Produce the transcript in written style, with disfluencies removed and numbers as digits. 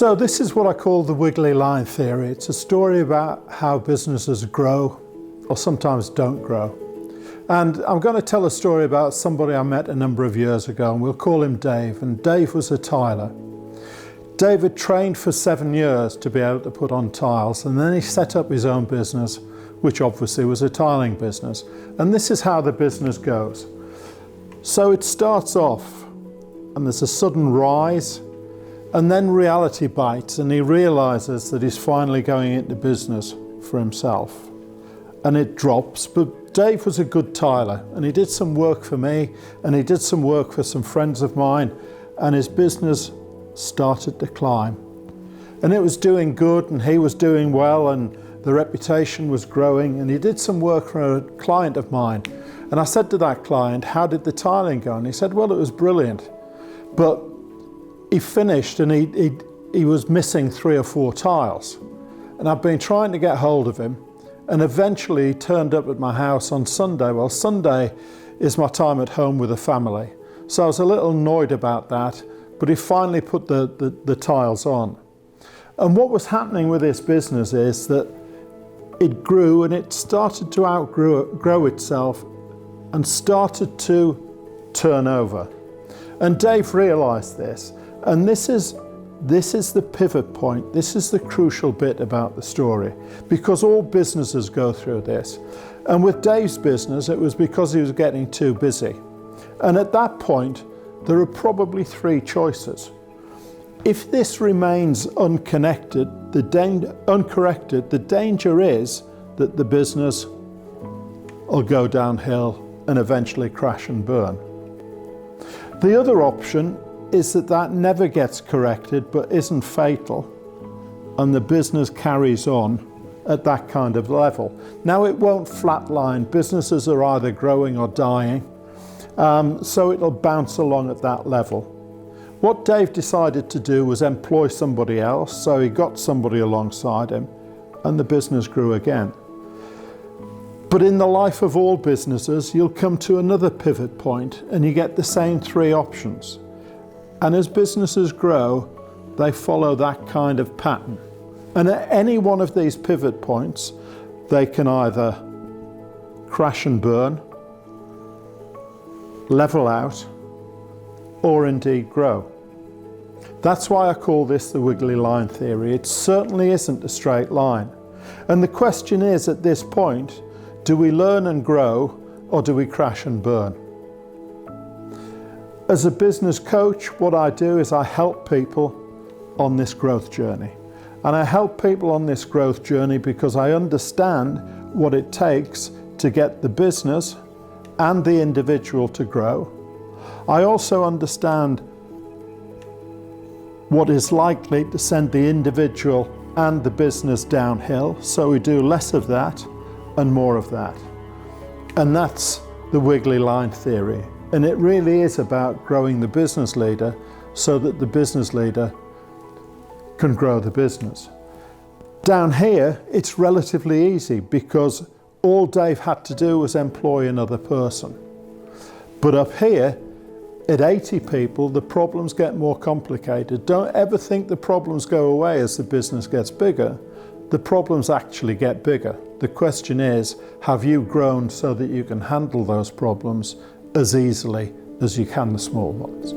So this is what I call the Wiggly line theory. It's a story about how businesses grow or sometimes don't grow. And I'm going to tell a story about somebody I met a number of years ago, and we'll call him Dave. And Dave was a tiler. David trained for 7 years to be able to put on tiles, and then he set up his own business, which obviously was a tiling business. And this is how the business goes. So it starts off and there's a sudden rise, and then reality bites and he realizes that he's finally going into business for himself, and it drops. But Dave was a good tiler, and he did some work for me and he did some work for some friends of mine, and his business started to climb. And it was doing good, and he was doing well, and the reputation was growing. And he did some work for a client of mine, and I said to that client, how did the tiling go? And he said, well, it was brilliant, but he finished and he was missing 3 or 4 tiles. And I've been trying to get hold of him, and eventually he turned up at my house on Sunday. Well, Sunday is my time at home with the family, so I was a little annoyed about that, but he finally put the tiles on. And what was happening with this business is that it grew, and it started to outgrow itself and started to turn over. And Dave realized this, and this is the pivot point. This is the crucial bit about the story, because all businesses go through this. And with Dave's business, it was because he was getting too busy. And at that point, there are probably 3 choices. If this remains uncorrected, the danger is that the business will go downhill and eventually crash and burn. The other option is that never gets corrected but isn't fatal, and the business carries on at that kind of level. Now, it won't flatline. Businesses are either growing or dying, so it'll bounce along at that level. What Dave decided to do was employ somebody else, so he got somebody alongside him, and the business grew again. But in the life of all businesses, you'll come to another pivot point, and you get the same 3 options. And as businesses grow, they follow that kind of pattern. And at any one of these pivot points, they can either crash and burn, level out, or indeed grow. That's why I call this the Wiggly line theory. It certainly isn't a straight line. And the question is, at this point, do we learn and grow, or do we crash and burn? As a business coach, what I do is I help people on this growth journey. And I help people on this growth journey because I understand what it takes to get the business and the individual to grow. I also understand what is likely to send the individual and the business downhill, so we do less of that and more of that. And that's the Wiggly line theory. And it really is about growing the business leader so that the business leader can grow the business. Down here, it's relatively easy because all Dave had to do was employ another person. But up here, at 80 people, the problems get more complicated. Don't ever think the problems go away as the business gets bigger. The problems actually get bigger. The question is, have you grown so that you can handle those problems as easily as you can the small ones?